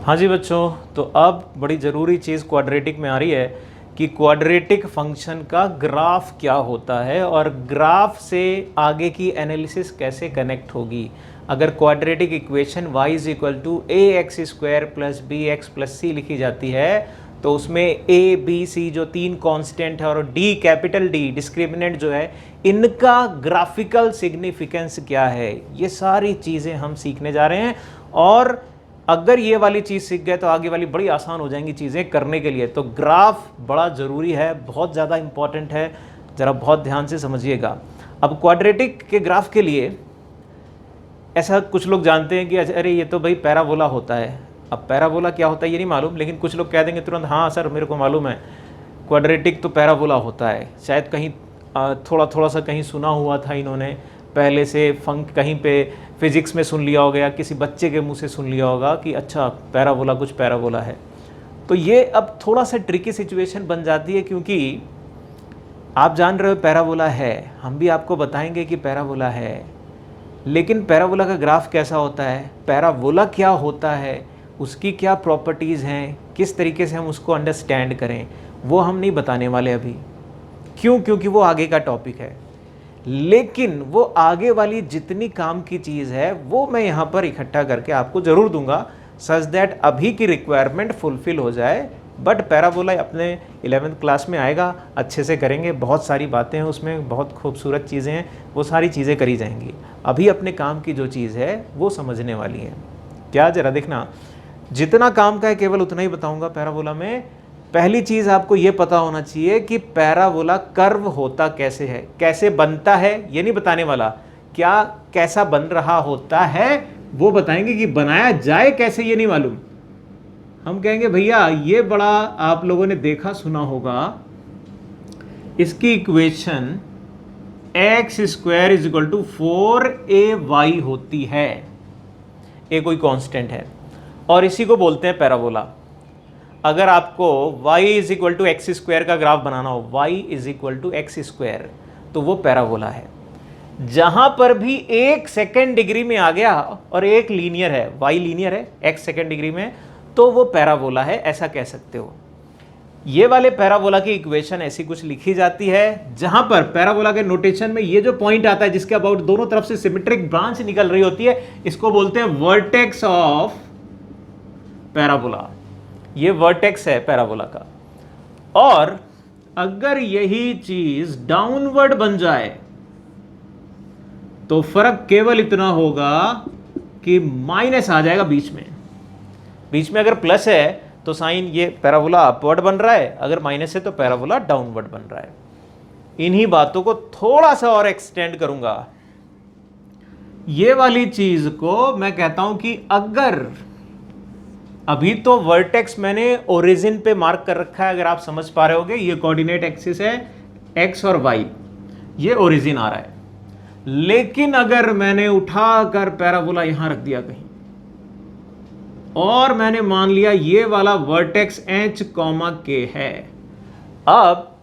हाँ जी बच्चों, तो अब बड़ी ज़रूरी चीज़ क्वाड्रेटिक में आ रही है कि क्वाड्रेटिक फंक्शन का ग्राफ क्या होता है और ग्राफ से आगे की एनालिसिस कैसे कनेक्ट होगी। अगर quadratic equation y is equal to A X square plus B X plus C लिखी जाती है तो उसमें a b c जो तीन कांस्टेंट है और d कैपिटल D डिस्क्रिमिनेंट जो है, इनका ग्राफिकल सिग्निफिकेंस क्या है, ये सारी चीज़ें हम सीखने जा रहे हैं। और अगर ये वाली चीज़ सीख गए तो आगे वाली बड़ी आसान हो जाएंगी चीज़ें करने के लिए। तो ग्राफ बड़ा ज़रूरी है, बहुत ज़्यादा इंपॉर्टेंट है, ज़रा बहुत ध्यान से समझिएगा। अब क्वाड्रेटिक के ग्राफ के लिए ऐसा कुछ लोग जानते हैं कि अरे ये तो भाई पैराबोला होता है। अब पैराबोला क्या होता है ये नहीं मालूम, लेकिन कुछ लोग कह देंगे तुरंत हाँ सर मेरे को मालूम है, क्वाड्रेटिक तो पैराबोला होता है। शायद कहीं थोड़ा थोड़ा सा कहीं सुना हुआ था इन्होंने पहले से, कहीं पे फिजिक्स में सुन लिया होगा या किसी बच्चे के मुंह से सुन लिया होगा कि अच्छा पैराबोला कुछ पैराबोला है। तो ये अब थोड़ा सा ट्रिकी सिचुएशन बन जाती है, क्योंकि आप जान रहे हो पैराबोला है, हम भी आपको बताएंगे कि पैराबोला है, लेकिन पैराबोला का ग्राफ कैसा होता है, पैराबोला क्या होता है, उसकी क्या प्रॉपर्टीज़ हैं, किस तरीके से हम उसको अंडरस्टैंड करें, वो हम नहीं बताने वाले अभी। क्यों? क्योंकि वो आगे का टॉपिक है। लेकिन वो आगे वाली जितनी काम की चीज़ है वो मैं यहाँ पर इकट्ठा करके आपको ज़रूर दूंगा, सच दैट अभी की रिक्वायरमेंट फुलफिल हो जाए। बट पैराबोला अपने 11th क्लास में आएगा, अच्छे से करेंगे, बहुत सारी बातें हैं उसमें, बहुत खूबसूरत चीज़ें हैं, वो सारी चीज़ें करी जाएंगी। अभी अपने काम की जो चीज़ है वो समझने वाली है। क्या ज़रा देखना, जितना काम का है केवल उतना ही बताऊँगा पैराबोला में। पहली चीज़ आपको ये पता होना चाहिए कि पैराबोला कर्व होता कैसे है, कैसे बनता है ये नहीं बताने वाला, क्या कैसा बन रहा होता है वो बताएंगे, कि बनाया जाए कैसे ये नहीं मालूम। हम कहेंगे भैया ये बड़ा आप लोगों ने देखा सुना होगा, इसकी equation x square is equal to 4ay होती है, ये कोई कांस्टेंट है और इसी को बोलते हैं पैराबोला। अगर आपको y is equal to x square का ग्राफ बनाना हो, y is equal to x square, तो वो पैराबोला है। जहां पर भी एक सेकेंड डिग्री में आ गया और एक लीनियर है, y लीनियर है x सेकेंड डिग्री में, तो वो पैराबोला है, ऐसा कह सकते हो। ये वाले पैराबोला की इक्वेशन ऐसी कुछ लिखी जाती है, जहां पर पैराबोला के नोटेशन में ये जो पॉइंट आता है जिसके अबाउट दोनों तरफ से सिमेट्रिक ब्रांच निकल रही होती है, इसको बोलते हैं वर्टेक्स ऑफ पैराबोला। ये वर्टेक्स है पैराबोला का। और अगर यही चीज डाउनवर्ड बन जाए तो फर्क केवल इतना होगा कि माइनस आ जाएगा बीच में। बीच में अगर प्लस है तो साइन ये पैराबोला अपवर्ड बन रहा है, अगर माइनस है तो पैराबोला डाउनवर्ड बन रहा है। इन्हीं बातों को थोड़ा सा और एक्सटेंड करूंगा। ये वाली चीज को मैं कहता हूं कि अगर अभी तो वर्टेक्स मैंने ओरिजिन पे मार्क कर रखा है, अगर आप समझ पा रहे होगे, ये कोऑर्डिनेट एक्सिस है एक्स और वाई, ये ओरिजिन आ रहा है। लेकिन अगर मैंने उठाकर पैराबोला यहां रख दिया कहीं और मैंने मान लिया ये वाला वर्टेक्स एच कॉमा के है, अब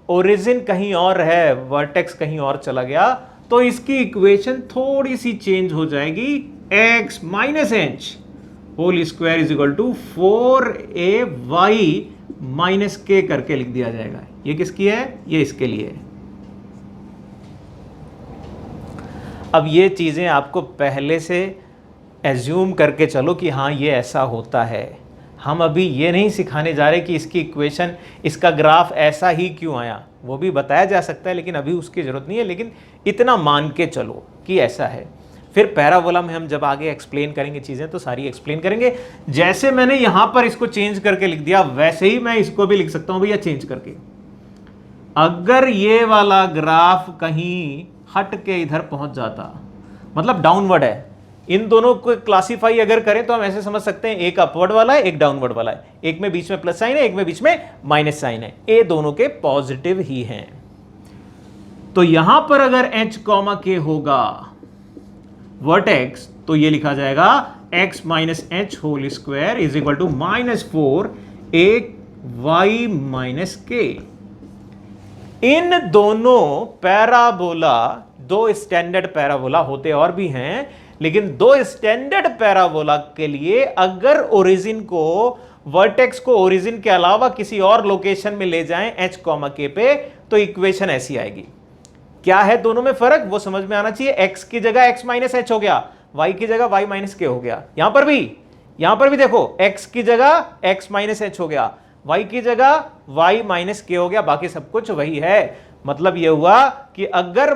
ओरिजिन कहीं और है, वर्टेक्स कहीं और चला गया, तो इसकी इक्वेशन थोड़ी सी चेंज हो जाएगी। X minus h whole square is equal to 4ay minus k करके लिख दिया जाएगा। ये किसकी है? ये इसके लिए है। अब ये चीजें आपको पहले से एज्यूम करके चलो कि हाँ ये ऐसा होता है। हम अभी ये नहीं सिखाने जा रहे कि इसकी इक्वेशन, इसका ग्राफ ऐसा ही क्यों आया, वो भी बताया जा सकता है लेकिन अभी उसकी जरूरत नहीं है। लेकिन इतना मान के चलो कि ऐसा है। फिर पैराबोला में हम जब आगे एक्सप्लेन करेंगे चीज़ें तो सारी एक्सप्लेन करेंगे। जैसे मैंने यहां पर इसको चेंज करके लिख दिया, वैसे ही मैं इसको भी लिख सकता हूं भैया चेंज करके। अगर ये वाला ग्राफ कहीं हट के इधर पहुंच जाता, मतलब डाउनवर्ड है, इन दोनों को क्लासीफाई अगर करें तो हम ऐसे समझ सकते हैं, एक अपवर्ड वाला है एक डाउनवर्ड वाला है, एक में बीच में प्लस साइन है एक में बीच में माइनस साइन है, ये दोनों के पॉजिटिव ही हैं। तो यहां पर अगर एच कॉमा के होगा वर्टेक्स, तो ये लिखा जाएगा x minus h whole square is equal to -4 ay minus k. इन दोनों पैराबोला, दो स्टैंडर्ड पैराबोला होते और भी हैं, लेकिन दो स्टैंडर्ड पैराबोला के लिए अगर ओरिजिन को, वर्टेक्स को ओरिजिन के अलावा किसी और लोकेशन में ले जाएं h, k पे, तो इक्वेशन ऐसी आएगी। क्या है दोनों में फर्क, वो समझ में आना चाहिए। x की जगह x माइनस h हो गया, y की जगह y माइनस k हो गया। यहां पर भी देखो, x की जगह x माइनस h हो गया, y की जगह y माइनस k हो गया, बाकी सब कुछ वही है। मतलब यह हुआ कि अगर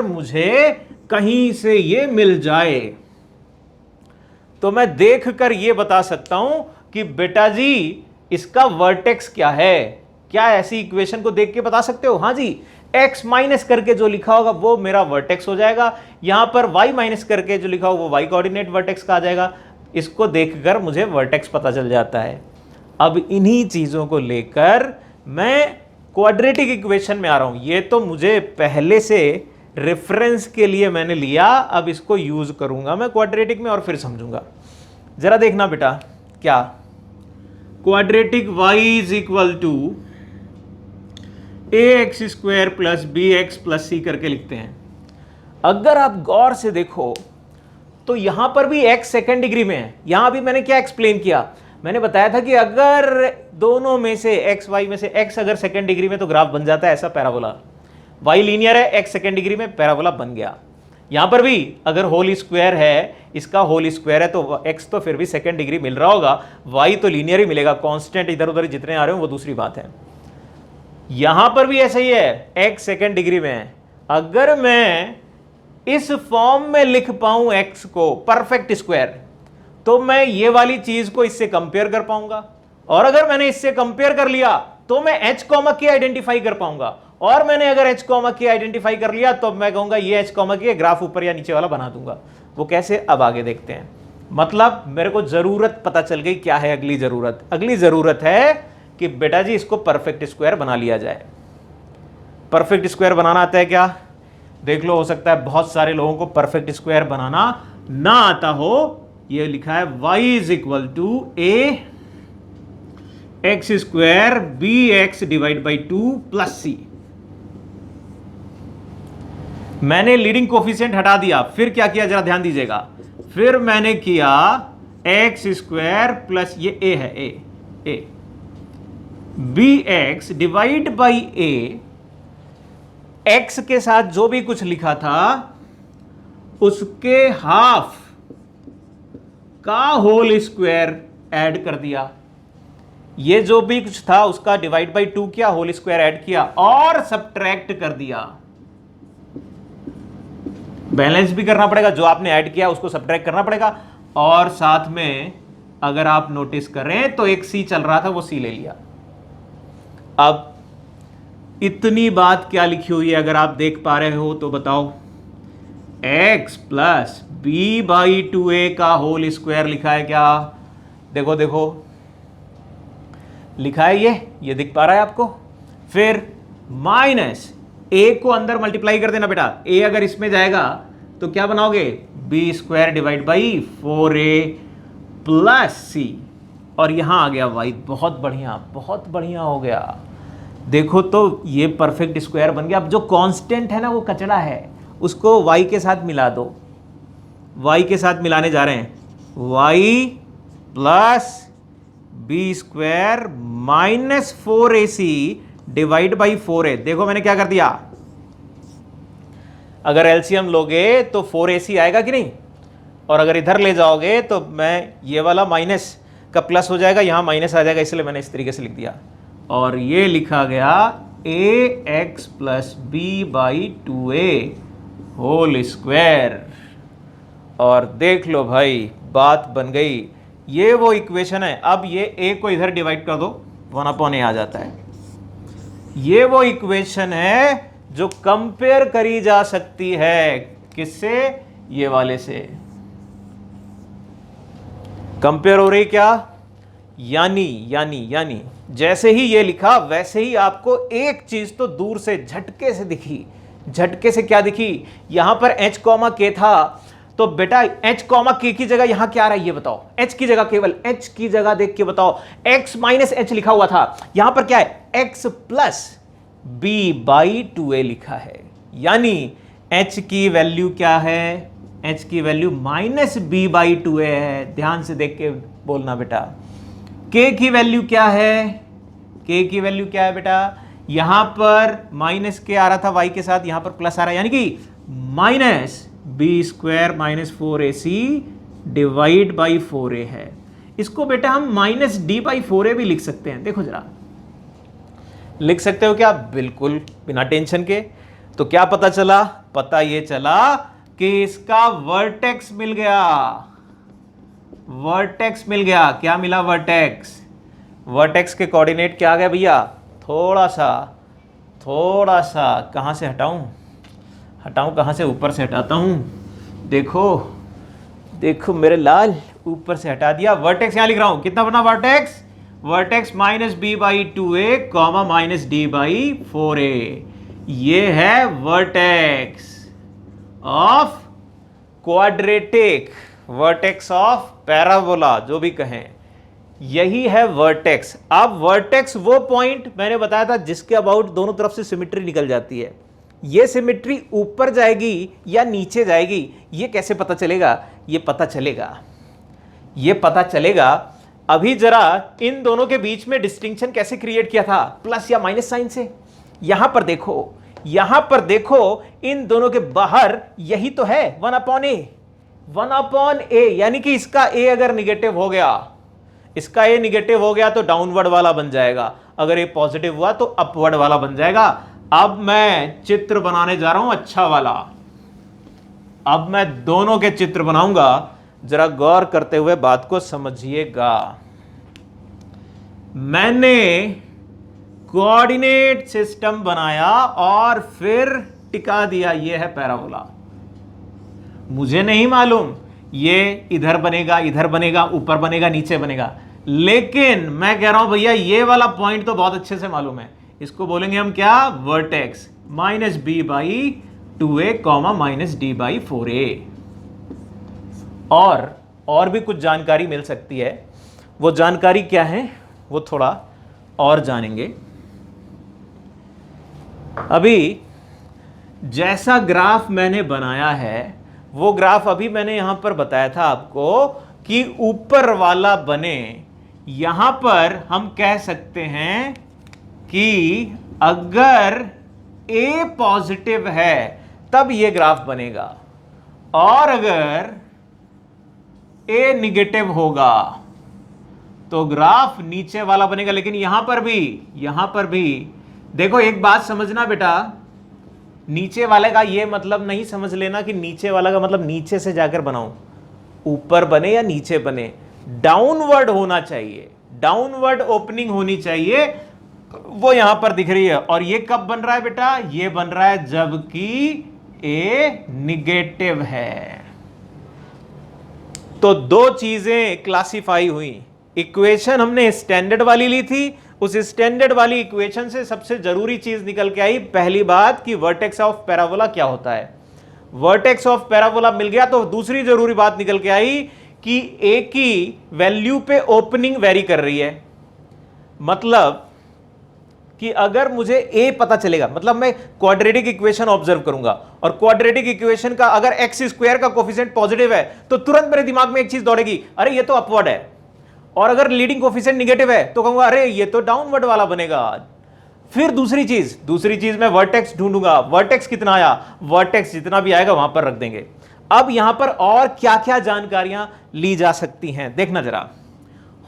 मुझे कहीं से ये मिल जाए तो मैं देखकर ये बता सकता हूं कि बेटा जी इसका वर्टेक्स क्या है। क्या ऐसी इक्वेशन को देख के बता सकते हो? हां जी, x माइनस करके जो लिखा होगा वो मेरा वर्टेक्स हो जाएगा, यहां पर y माइनस करके जो लिखा होगा वो y कोऑर्डिनेट वर्टेक्स का आ जाएगा। इसको देखकर मुझे वर्टेक्स पता चल जाता है। अब इन्हीं चीजों को लेकर मैं क्वाड्रेटिक इक्वेशन में आ रहा हूं। ये तो मुझे पहले से रेफरेंस के लिए मैंने लिया, अब इसको यूज करूंगा मैं क्वाड्रेटिक में और फिर समझूंगा। जरा देखना बेटा, क्या quadratic y is equal to ax square plus bx plus c करके लिखते हैं। अगर आप गौर से देखो तो यहां पर भी x सेकेंड डिग्री में है। यहां भी मैंने क्या एक्सप्लेन किया, मैंने बताया था कि अगर दोनों में से x y में से x अगर सेकेंड डिग्री में तो ग्राफ बन जाता है ऐसा पैराबोला। y लीनियर है, x सेकेंड डिग्री में, पैराबोला बन गया। यहां पर भी अगर होल स्क्वायर है, इसका होल स्क्वायर है तो x तो फिर भी सेकेंड डिग्री मिल रहा होगा, y तो लीनियर ही मिलेगा। कांस्टेंट इधर उधर जितने आ रहे हो वो दूसरी बात है। यहां पर भी ऐसा ही है, x सेकेंड डिग्री में है। अगर मैं इस फॉर्म में लिख पाऊं x को परफेक्ट स्क्वायर, तो मैं ये वाली चीज को इससे कंपेयर कर पाऊंगा, और अगर मैंने इससे कंपेयर कर लिया तो मैं h, k आइडेंटिफाई कर पाऊंगा, और मैंने अगर h, k आइडेंटिफाई कर लिया तो मैं कहूंगा ये h, k ग्राफ ऊपर या नीचे वाला बना दूंगा। वो कैसे, अब आगे देखते हैं। मतलब मेरे को जरूरत पता चल गई। क्या है अगली जरूरत? अगली जरूरत है कि बेटा जी इसको परफेक्ट स्क्वायर बना लिया जाए। परफेक्ट स्क्वायर बनाना आता है क्या? देख लो, हो सकता है बहुत सारे लोगों को परफेक्ट स्क्वायर बनाना ना आता हो। ये लिखा है y is equal to a x square bx divide by 2 plus c। मैंने लीडिंग कोफिशिएंट हटा दिया, फिर क्या किया जरा ध्यान दीजिएगा। फिर मैंने किया x स्क्वायर प्लस ये a है, a bx divide by a, x के साथ जो भी कुछ लिखा था उसके हाफ का होल स्क्वायर ऐड कर दिया। ये जो भी कुछ था उसका डिवाइड बाई 2 किया, होल स्क्वायर ऐड किया और सब्ट्रैक्ट कर दिया। बैलेंस भी करना पड़ेगा, जो आपने ऐड किया उसको सब्ट्रैक्ट करना पड़ेगा। और साथ में अगर आप नोटिस करें तो एक c चल रहा था, वो c ले लिया। अब इतनी बात क्या लिखी हुई है अगर आप देख पा रहे हो तो बताओ। x plus b by 2a का होल स्क्वायर लिखा है क्या? देखो देखो लिखा है, ये दिख पा रहा है आपको। फिर माइनस a को अंदर मल्टीप्लाई कर देना बेटा। a अगर इसमें जाएगा तो क्या बनाओगे? B square divide by 4a plus c, और यहां आ गया y। बहुत बढ़िया, बहुत बढ़िया हो गया। देखो तो ये परफेक्ट स्क्वायर बन गया। अब जो कांस्टेंट है ना वो कचड़ा है, उसको y के साथ मिला दो। y के साथ मिलाने जा रहे हैं। y plus b square minus 4ac divide by 4a। देखो मैंने क्या कर दिया, अगर एलसीएम लोगे तो 4ac आएगा कि नहीं, और अगर इधर ले जाओगे तो मैं ये वाला माइनस का प्लस हो जाएगा, यहां माइनस आ जाएगा, इसलिए मैंने इस तरीके से लिख दिया। और ये लिखा गया ax plus b by 2a whole square. और देख लो भाई बात बन गई। ये वो इक्वेशन है। अब ये a को इधर डिवाइड कर दो, 1/a आ जाता है। ये वो इक्वेशन है जो कंपेयर करी जा सकती है, किससे? ये वाले से कंपेयर हो रही क्या? यानी जैसे ही ये लिखा वैसे ही आपको एक चीज तो दूर से झटके से दिखी। झटके से क्या दिखी? यहां पर h, k था, तो बेटा h, k की जगह यहां क्या आ रहा है ये बताओ। h की जगह, केवल h की जगह देख के बताओ। x माइनस h लिखा हुआ था, यहां पर क्या है? x plus b by 2a लिखा है। यानी h की वैल्यू क्या है? h की वैल्यू -b/2a है। ध्यान से देख के बोलना बेटा। k की वैल्यू क्या है? k की वैल्यू क्या है बेटा? यहां पर -k आ रहा था y के साथ, यहां पर प्लस आ रहा है, यानी कि -b² - 4ac divide by 4a है। इसको बेटा हम -d/4a भी लिख सकते हैं। देखो जरा, लिख सकते हो क्या? बिल्कुल, बिना टेंशन के। तो क्या पता चला? पता ये चला कि इसका वर्टेक्स मिल गया। वर्टेक्स मिल गया। क्या मिला? वर्टेक्स। वर्टेक्स के कोऑर्डिनेट क्या आ गया भैया? थोड़ा सा कहां से हटाऊं कहां से? ऊपर से हटाता हूं। देखो मेरे लाल, ऊपर से हटा दिया। वर्टेक्स यहां लिख रहा हूं। कितना बना वर्टेक्स? Vertex -b/2a, -d/4a। ये है vertex of quadratic, vertex of parabola, जो भी कहें, यही है वर्टेक्स। अब वर्टेक्स वो पॉइंट मैंने बताया था जिसके अबाउट दोनों तरफ से सिमेट्री निकल जाती है। ये सिमेट्री ऊपर जाएगी या नीचे जाएगी, ये कैसे पता चलेगा? ये पता चलेगा अभी जरा इन दोनों के बीच में डिस्टिंक्शन कैसे क्रिएट किया था, प्लस या माइनस साइन से। यहां पर देखो इन दोनों के बाहर यही तो है 1/a, यानी कि इसका a अगर निगेटिव हो गया तो डाउनवर्ड वाला बन जाएगा, अगर ये पॉजिटिव हुआ तो अपवर्ड वाला बन जाएगा। अब मैं चित्र बनाने जा रहा हूं अच्छा वाला। अब मैं दोनों के चित्र बनाऊंगा, जरा गौर करते हुए बात को समझिएगा। मैंने कोऑर्डिनेट सिस्टम बनाया और फिर टिका दिया। ये है पैराबोला। मुझे नहीं मालूम ये इधर बनेगा, ऊपर बनेगा, नीचे बनेगा, लेकिन मैं कह रहा हूं भैया ये वाला पॉइंट तो बहुत अच्छे से मालूम है। इसको बोलेंगे हम क्या? Vertex -b/2a, -d/4a। और भी कुछ जानकारी मिल सकती है। वो जानकारी क्या है वो थोड़ा और जानेंगे। अभी जैसा ग्राफ मैंने बनाया है वो ग्राफ अभी मैंने यहां पर बताया था आपको कि ऊपर वाला बने। यहां पर हम कह सकते हैं कि अगर a पॉजिटिव है तब ये ग्राफ बनेगा, और अगर a निगेटिव होगा तो ग्राफ नीचे वाला बनेगा। लेकिन यहां पर भी देखो, एक बात समझना बेटा, नीचे वाले का ये मतलब नहीं समझ लेना कि नीचे वाला का मतलब नीचे से जाकर बनाऊं, ऊपर बने या नीचे बने, डाउनवर्ड होना चाहिए, डाउनवर्ड ओपनिंग होनी चाहिए। वो यहां पर दिख रही है। और ये कब बन रहा है बेटा? ये बन रहा है जबकि a निगेटिव है। तो दो चीजें क्लासिफाई हुई। इक्वेशन हमने स्टैंडर्ड वाली ली थी, उस स्टैंडर्ड वाली इक्वेशन से सबसे जरूरी चीज निकल के आई, पहली बात कि वर्टेक्स ऑफ पैराबोला क्या होता है। वर्टेक्स ऑफ पैराबोला मिल गया तो दूसरी जरूरी बात निकल के आई कि a की वैल्यू पे ओपनिंग वेरी कर रही है। मतलब कि अगर मुझे a पता चलेगा, मतलब मैं क्वाड्रेटिक इक्वेशन ऑब्जर्व करूंगा और क्वाड्रेटिक इक्वेशन का अगर x² का कोफिशिएंट पॉजिटिव है तो तुरंत मेरे दिमाग में एक चीज दौड़ेगी, अरे ये तो अपवर्ड है। और अगर लीडिंग कोफिशिएंट निगेटिव है तो कहूंगा अरे ये तो डाउनवर्ड वाला बनेगा। फिर दूसरी चीज मैं वर्टेक्स ढूंढूंगा। वर्टेक्स कितना आया? वर्टेक्स जितना भी आएगा वहां पर रख देंगे। अब यहां पर और क्या क्या जानकारियां ली जा सकती हैं देखना जरा।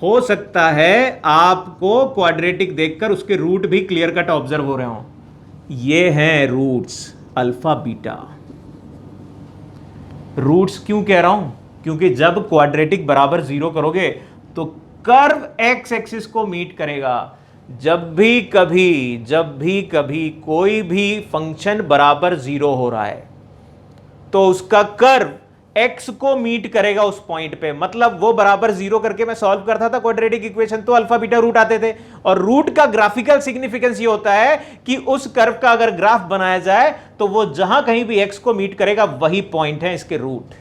हो सकता है आपको क्वाड्रेटिक देखकर उसके रूट भी क्लियर कट ऑब्जर्व हो रहे हो। ये हैं रूट्स अल्फा बीटा। रूट्स क्यों कह रहा हूं? क्योंकि जब क्वाड्रेटिक बराबर 0 करोगे तो कर्व एक्स एक्सिस को मीट करेगा। जब भी कभी कोई भी फंक्शन बराबर 0 हो रहा है तो उसका कर्व x को मीट करेगा उस पॉइंट पे। मतलब वो बराबर 0 करके मैं सॉल्व करता था क्वाड्रेटिक इक्वेशन तो अल्फा बीटा रूट आते थे। और रूट का ग्राफिकल सिग्निफिकेंस ये होता है कि उस कर्व का अगर ग्राफ बनाया जाए तो वो जहां कहीं भी x को मीट करेगा वही पॉइंट है इसके रूट।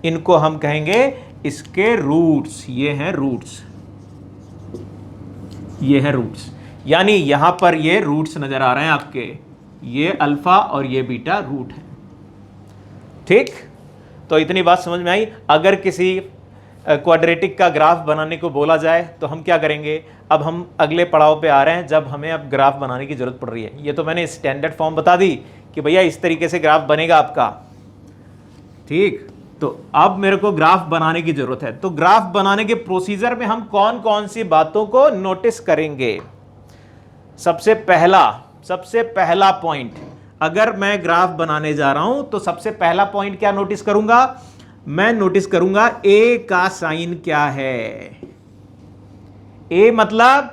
इनको हम कहेंगे इसके रूट्स। ये हैं रूट्स, यानी यहां पर ये रूट्स नजर आ रहे हैं आपके, ये अल्फा और ये बीटा रूट है। ठीक, तो इतनी बात समझ में आई। अगर किसी क्वाड्रेटिक का ग्राफ बनाने को बोला जाए तो हम क्या करेंगे? अब हम अगले पड़ाव पे आ रहे हैं जब हमें अब ग्राफ बनाने की जरूरत पड़ रही है। ये तो मैंने स्टैंडर्ड फॉर्म बता दी कि भैया इस तरीके से ग्राफ बनेगा आपका, ठीक। तो अब मेरे को ग्राफ बनाने की जरूरत है। तो ग्राफ बनाने के प्रोसीजर में हम कौन कौन सी बातों को नोटिस करेंगे? सबसे पहला पॉइंट, अगर मैं ग्राफ बनाने जा रहा हूं तो सबसे पहला पॉइंट क्या नोटिस करूंगा? मैं नोटिस करूंगा ए का साइन क्या है। ए मतलब,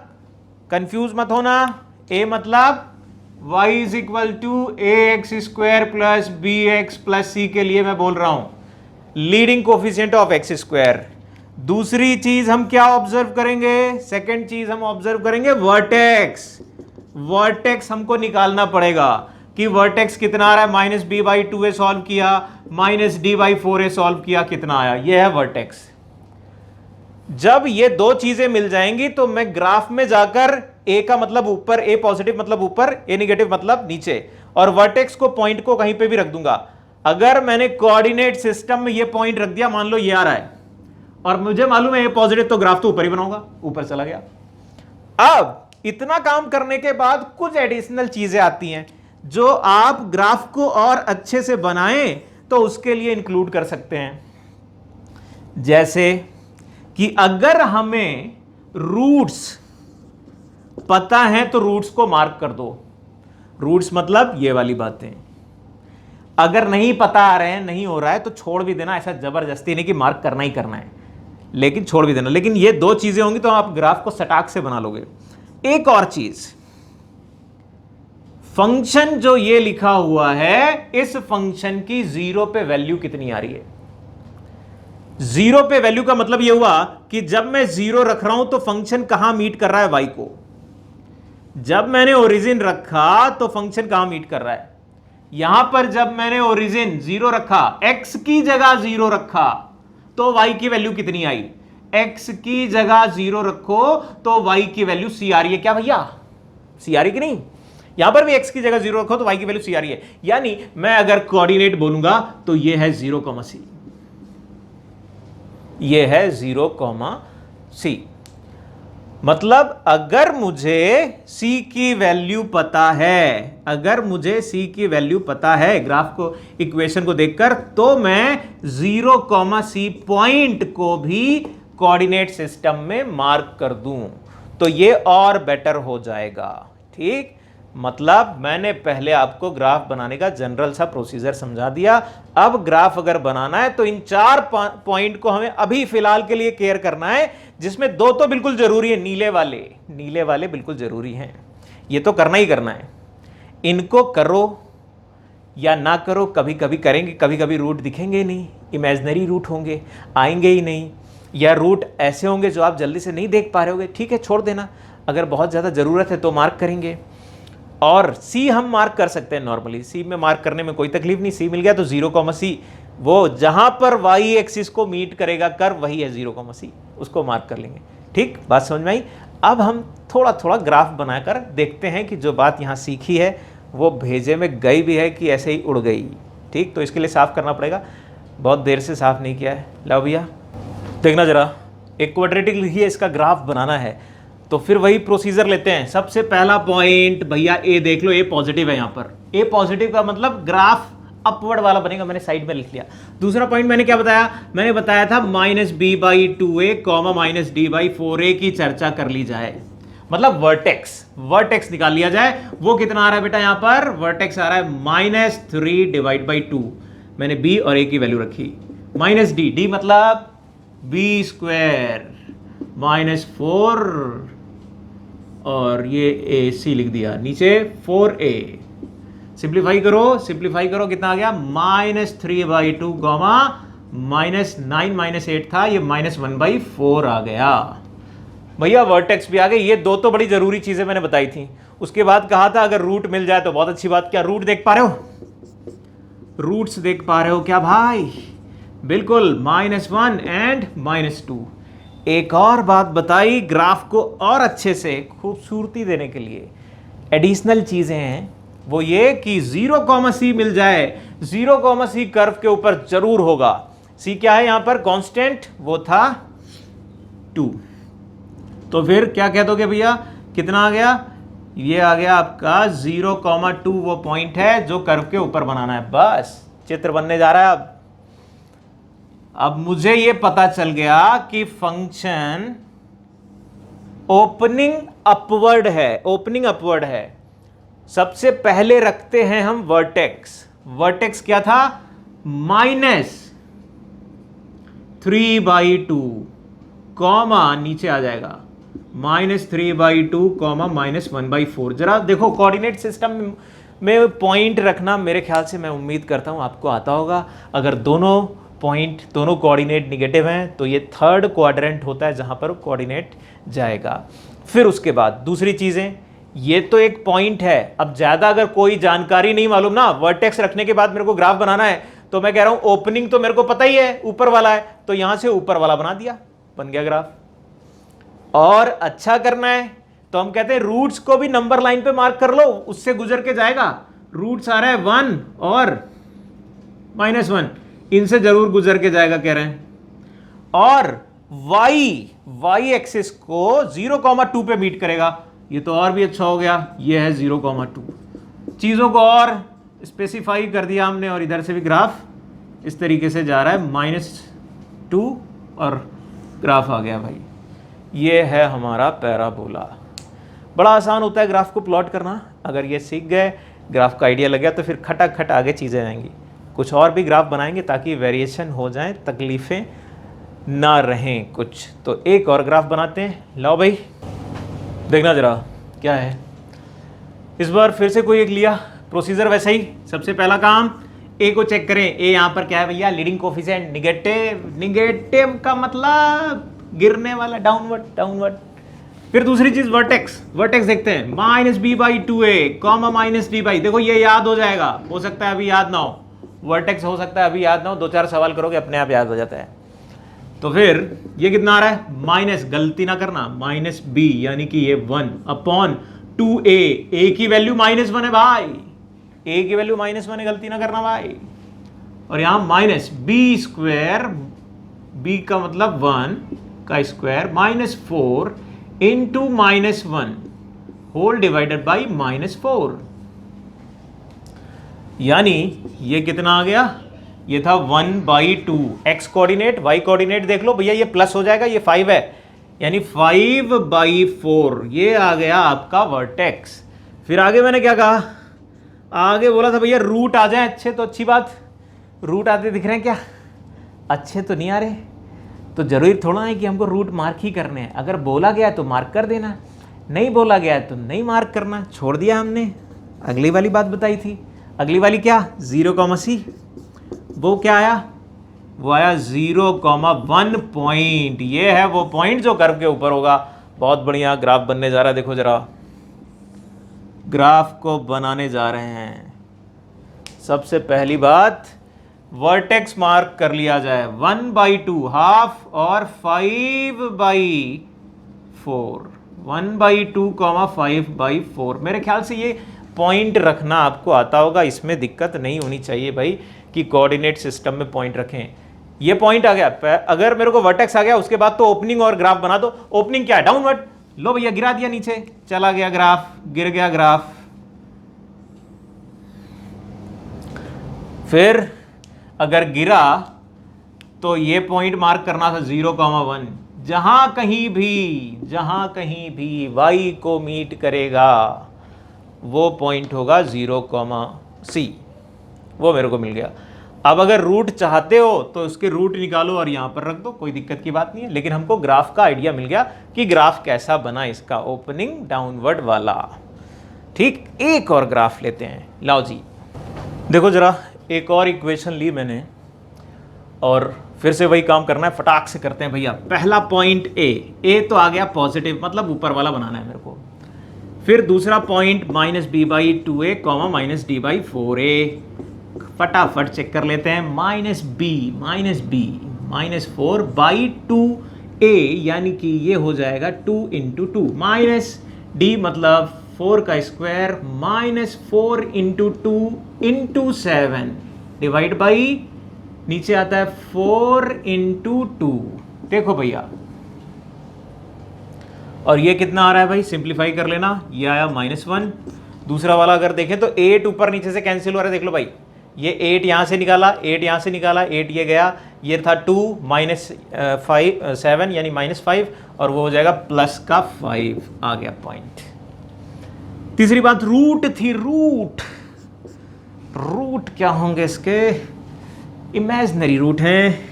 कंफ्यूज मत होना, ए मतलब y is equal to A X square plus B X plus C के लिए मैं बोल रहा हूं, leading coefficient of X square. दूसरी चीज हम क्या ऑब्जर्व करेंगे? सेकेंड चीज हम ऑब्जर्व करेंगे वर्टेक्स। वर्टेक्स हमको निकालना पड़ेगा कि वर्टेक्स कितना आ रहा है। Minus B by 2a solve किया, minus D by 4a solve किया, कितना आया? ये है वर्टेक्स। जब ये दो चीजें मिल जाएंगी तो मैं ग्राफ में जाकर ए का मतलब ऊपर, ए पॉजिटिव मतलब ऊपर, ए नेगेटिव मतलब नीचे, और वर्टेक्स को पॉइंट को कहीं पे भी रख दूंगा। अगर मैंने कोऑर्डिनेट सिस्टम में ये पॉइंट रख दिया, मान लो ये आ रहा है और मुझे मालूम है ए पॉजिटिव, तो ग्राफ तो ऊपर ही बनाऊंगा, ऊपर चला गया। अब इतना काम करने के बाद कुछ एडिशनल चीजें आती हैं जो आप ग्राफ को और अच्छे से बनाएं तो उसके लिए इंक्लूड कर सकते हैं। जैसे कि अगर हमें रूट्स पता है तो रूट्स को मार्क कर दो। रूट्स मतलब ये वाली बातें। अगर नहीं पता आ रहे हैं, नहीं हो रहा है, तो छोड़ भी देना। ऐसा जबरदस्ती नहीं कि मार्क करना ही करना है, लेकिन छोड़ भी देना। लेकिन ये दो चीजें होंगी तो आप ग्राफ को सटाक से बना लोगे। एक और चीज, फंक्शन जो ये लिखा हुआ है, इस फंक्शन की जीरो पे वैल्यू कितनी आ रही है? जीरो पे वैल्यू का मतलब यह हुआ कि जब मैं जीरो रख रहा हूं तो फंक्शन कहां मीट कर रहा है? वाई को। जब मैंने ओरिजिन रखा तो फंक्शन कहां मीट कर रहा है? यहां पर जब मैंने ओरिजिन जीरो रखा, एक्स की जगह जीरो रखा, तो वाई की वैल्यू कितनी आई? एक्स की जगह जीरो रखो तो वाई की वैल्यू सी आ रही है। क्या भैया? सी आ रही कि नहीं? यहां पर भी एक्स की जगह जीरो रखो तो वाई की वैल्यू सी आ रही है। यानी मैं अगर कोऑर्डिनेट बोलूंगा तो यह है 0,c, यह है 0,c। मतलब अगर मुझे c की वैल्यू पता है, अगर मुझे c की वैल्यू पता है ग्राफ को, इक्वेशन को देखकर, तो मैं 0,c पॉइंट को भी कोऑर्डिनेट सिस्टम में मार्क कर दूं तो ये और बेटर हो जाएगा, ठीक। मतलब मैंने पहले आपको ग्राफ बनाने का जनरल सा प्रोसीजर समझा दिया। अब ग्राफ अगर बनाना है तो इन 4 पॉइंट को हमें अभी फिलहाल के लिए केयर करना है, जिसमें 2 तो बिल्कुल जरूरी है। नीले वाले बिल्कुल जरूरी हैं, ये तो करना ही करना है। इनको करो या ना करो, कभी कभी करेंगे, कभी कभी रूट दिखेंगे नहीं, इमेजिनरी रूट होंगे, आएंगे ही नहीं, या रूट ऐसे होंगे जो आप जल्दी से नहीं देख पा रहे होगे, ठीक है, छोड़ देना। अगर बहुत ज़्यादा ज़रूरत है तो मार्क करेंगे। और सी हम मार्क कर सकते हैं नॉर्मली, सी में मार्क करने में कोई तकलीफ नहीं। सी मिल गया तो 0,c, वो जहां पर वाई एक्सिस को मीट करेगा कर्व, वही है 0,c, उसको मार्क कर लेंगे, ठीक। बात समझ में आई? अब हम थोड़ा थोड़ा ग्राफ बनाकर देखते हैं कि जो बात यहाँ सीखी है वो भेजे में गई भी है कि ऐसे ही उड़ गई, ठीक। तो इसके लिए साफ करना पड़ेगा, बहुत देर से साफ नहीं किया है। लो भैया देखना जरा, एक क्वाड्रेटिक लिखिए, इसका ग्राफ बनाना है तो फिर वही प्रोसीजर लेते हैं। सबसे पहला पॉइंट भैया ए देख लो, ए पॉजिटिव है। यहां पर ए पॉजिटिव का मतलब ग्राफ अपवर्ड वाला बनेगा, मैंने साइड में लिख लिया। दूसरा पॉइंट मैंने क्या बताया? मैंने बताया था minus B by 2a comma minus D by 4a की चर्चा कर ली जाए, मतलब वर्टेक्स निकाल लिया जाए। वो कितना आ रहा है बेटा? यहां पर वर्टेक्स आ रहा है -3 डिवाइड बाई 2। मैंने b और a की वैल्यू रखी, माइनस डी मतलब b स्क्वायर -4 और ये ए सी लिख दिया, नीचे 4a। सिंप्लीफाई करो, कितना आ गया? -3/2 -9 -8 था, ये -1/4 आ गया। भैया वर्टेक्स भी आ गए। ये दो तो बड़ी जरूरी चीजें मैंने बताई थी। उसके बाद कहा था अगर रूट मिल जाए तो बहुत अच्छी बात। क्या रूट देख पा रहे हो? रूट्स देख पा रहे हो क्या भाई? बिल्कुल, -1 एंड -2। एक और बात बताई ग्राफ को और अच्छे से खूबसूरती देने के लिए, एडिशनल चीजें हैं वो ये कि 0, मिल जाए। 0, कर्व के ऊपर जरूर होगा। सी क्या है यहां पर कांस्टेंट, वो था 2। तो फिर क्या कह दोगे भैया, कितना आ गया, ये आ गया आपका 0,2 वो पॉइंट है जो कर्व के ऊपर बनाना है। बस चित्र बनने जा रहा है। अब मुझे ये पता चल गया कि फंक्शन ओपनिंग अपवर्ड है। सबसे पहले रखते हैं हम वर्टेक्स क्या था, -3/2 कॉमा नीचे आ जाएगा -3/2 कॉमा -1/4। जरा देखो कोऑर्डिनेट सिस्टम में पॉइंट रखना मेरे ख्याल से, मैं उम्मीद करता हूं आपको आता होगा। अगर दोनों कोऑर्डिनेट निगेटिव हैं तो ये थर्ड क्वाड्रेंट होता है जहां पर कोऑर्डिनेट जाएगा। फिर उसके बाद दूसरी चीजें, ये तो एक पॉइंट है। अब ज्यादा अगर कोई जानकारी नहीं मालूम ना, वर्टेक्स रखने के बाद मेरे को ग्राफ बनाना है, तो मैं कह रहा हूं ओपनिंग तो मेरे को पता ही है ऊपर वाला है, तो यहां से ऊपर वाला बना दिया, बन गया ग्राफ। और अच्छा करना है तो हम कहते हैं रूट्स को भी नंबर लाइन पे मार्क कर लो, उससे गुजर के जाएगा। रूट्स आ रहा है 1 और -1, इनसे जरूर गुजर के जाएगा कह रहे हैं। और y एक्सिस को 0,2 पे मीट करेगा। ये तो और भी अच्छा हो गया, ये है 0,2। चीजों को और स्पेसिफाई कर दिया हमने, और इधर से भी ग्राफ इस तरीके से जा रहा है -2 और ग्राफ आ गया भाई। ये है हमारा पैराबोला। बड़ा आसान होता है ग्राफ को प्लॉट करना। अगर ये सीख गए, ग्राफ का आइडिया लग गया, तो फिर खटाखट आगे चीज़ें आएंगी। कुछ और भी ग्राफ बनाएंगे ताकि वेरिएशन हो जाए, तकलीफ़ें ना रहें कुछ। तो एक और ग्राफ बनाते हैं। लाओ भाई देखना जरा क्या है। इस बार फिर से कोई एक लिया, प्रोसीजर वैसा ही। सबसे पहला काम ए को चेक करें। ए यहाँ पर क्या है भैया, लीडिंग कोफिशिएंट निगेटिव का मतलब गिरने वाला, डाउनवर्ड। फिर दूसरी चीज वर्टेक्स देखते हैं, -b/2a, -d/, देखो ये याद हो जाएगा। हो सकता है अभी याद ना हो, वर्टेक्स हो सकता है अभी याद ना हो, 2-4 सवाल करोगे अपने आप याद हो जाता है। तो फिर ये कितना आ रहा है, माइनस, गलती ना करना, -b यानी कि ये 1/2a। a की वैल्यू -1 है भाई, a की वैल्यू -1 है, गलती ना करना भाई। और यहां -b², b का मतलब 1 का square, -4 into -1 whole divided by -4। यानी ये कितना आ गया, ये था 1/2। x कोऑर्डिनेट, y कोऑर्डिनेट देख लो भैया, ये प्लस हो जाएगा, ये 5 है, यानी 5/4 ये आ गया आपका वर्टेक्स। फिर आगे मैंने क्या कहा, आगे बोला था भैया रूट आ जाए अच्छे तो अच्छी बात। रूट आते दिख रहे हैं क्या, अच्छे तो नहीं आ रहे, तो जरूरी थोड़ा है कि हमको रूट मार्क ही करने हैं। अगर बोला गया तो मार्क कर देना, नहीं बोला गया तो नहीं मार्क करना, छोड़ दिया हमने। अगली वाली बात बताई थी, अगली वाली क्या, 0,c, वो क्या आया, वो आया 0,1 पॉइंट। ये है वो पॉइंट जो कर्व के ऊपर होगा। बहुत बढ़िया ग्राफ बनने जा रहा है। देखो जरा, ग्राफ को बनाने जा रहे हैं। सबसे पहली बात, वर्टेक्स मार्क कर लिया जाए, 1/2 हाफ और 5/4, 1/2, 5/4। मेरे ख्याल से ये पॉइंट रखना आपको आता होगा, इसमें दिक्कत नहीं होनी चाहिए भाई कि कोऑर्डिनेट सिस्टम में पॉइंट रखें। ये पॉइंट आ गया, अगर मेरे को वर्टेक्स आ गया उसके बाद तो ओपनिंग और ग्राफ बना दो। ओपनिंग क्या है, डाउनवर्ड, लो भैया गिरा दिया नीचे, चला गया ग्राफ, गिर गया ग्राफ। फिर अगर गिरा तो ये पॉइंट मार्क करना था 0,1। जहां कहीं भी y को मीट करेगा वो पॉइंट होगा 0,c, वो मेरे को मिल गया। अब अगर रूट चाहते हो तो उसके रूट निकालो और यहां पर रख दो, कोई दिक्कत की बात नहीं है। लेकिन हमको ग्राफ का आइडिया मिल गया कि ग्राफ कैसा बना इसका, ओपनिंग डाउनवर्ड वाला। ठीक, एक और ग्राफ लेते हैं। लाओ जी देखो जरा, एक और इक्वेशन ली मैंने और फिर से वही काम करना है, फटाक से करते हैं भैया। पहला पॉइंट ए तो आ गया पॉजिटिव, मतलब ऊपर वाला बनाना है मेरे को। फिर दूसरा पॉइंट -b/2a, -d/4a, फटाफट चेक कर लेते हैं। -4/2a यानी कि ये हो जाएगा 2 × 2, -d मतलब 4 का square -4 into 2 into 7 divide by नीचे आता है 4 इंटू 2। देखो भैया, और ये कितना आ रहा है भाई, सिंप्लीफाई कर लेना, ये आया -1। दूसरा वाला अगर देखें तो 8 ऊपर नीचे से कैंसिल हो रहा है, देख लो भाई, ये 8 यहां से निकाला, 8 यहां से निकाला, 8 ये गया, ये था 2 -7 यानी -5, और वो हो जाएगा प्लस का 5 आ गया पॉइंट। तीसरी बात रूट थी, रूट क्या होंगे इसके, इमेजिनरी रूट हैं।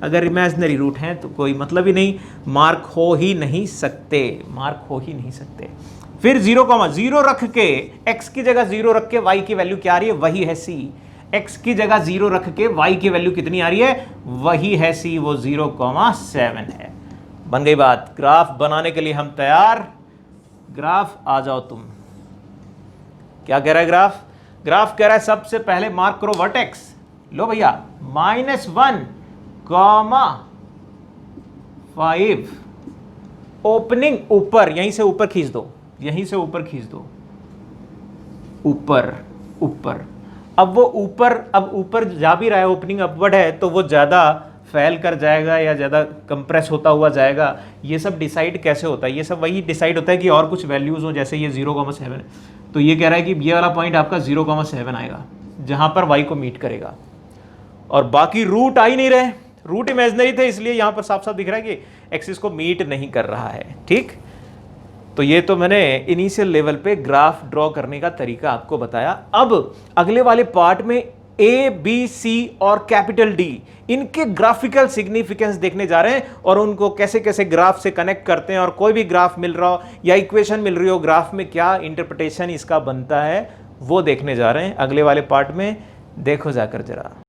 अगर इमेजिनरी रूट हैं तो कोई मतलब ही नहीं, मार्क हो ही नहीं सकते, मार्क हो ही नहीं सकते। फिर 0,0 रख के, x की जगह 0 रख के y की वैल्यू क्या आ रही है, वही है c। x की जगह 0 रख के y की वैल्यू कितनी आ रही है, वही है c, वो 0,7 है। बन गई बात। ग्राफ बनाने के लिए हम तैयार, ग्राफ आ जाओ तुम। क्या कह रहा है ग्राफ, ग्राफ कह रहा है सबसे पहले मार्क करो वर्टेक्स। लो भैया, -1, 5 ओपनिंग ऊपर, यहीं से ऊपर खींच दो, यहीं से ऊपर खींच दो, ऊपर ऊपर। अब वो ऊपर, अब ऊपर जा भी रहा है, ओपनिंग अपवर्ड है, तो वो ज़्यादा फैल कर जाएगा या ज़्यादा कंप्रेस होता हुआ जाएगा। ये सब डिसाइड कैसे होता है, ये सब वही डिसाइड होता है कि और कुछ वैल्यूज़ हो, जैसे ये 0,7, तो ये कह रहा है कि ये वाला पॉइंट आपका 0,7 आएगा जहाँ पर y को मीट करेगा, और बाकी रूट आ ही नहीं रहे, रूट इमेजिनरी थे, इसलिए यहां पर साफ साफ दिख रहा है कि एक्सिस को मीट नहीं कर रहा है। ठीक, तो ये तो मैंने इनिशियल लेवल पे ग्राफ ड्रॉ करने का तरीका आपको बताया। अब अगले वाले पार्ट में ए, बी, सी और कैपिटल डी, इनके ग्राफिकल सिग्निफिकेंस देखने जा रहे हैं, और उनको कैसे कैसे ग्राफ से कनेक्ट करते हैं, और कोई भी ग्राफ मिल रहा हो या इक्वेशन मिल रही हो ग्राफ में, क्या इंटरप्रिटेशन इसका बनता है, वो देखने जा रहे हैं अगले वाले पार्ट में। देखो जाकर जरा।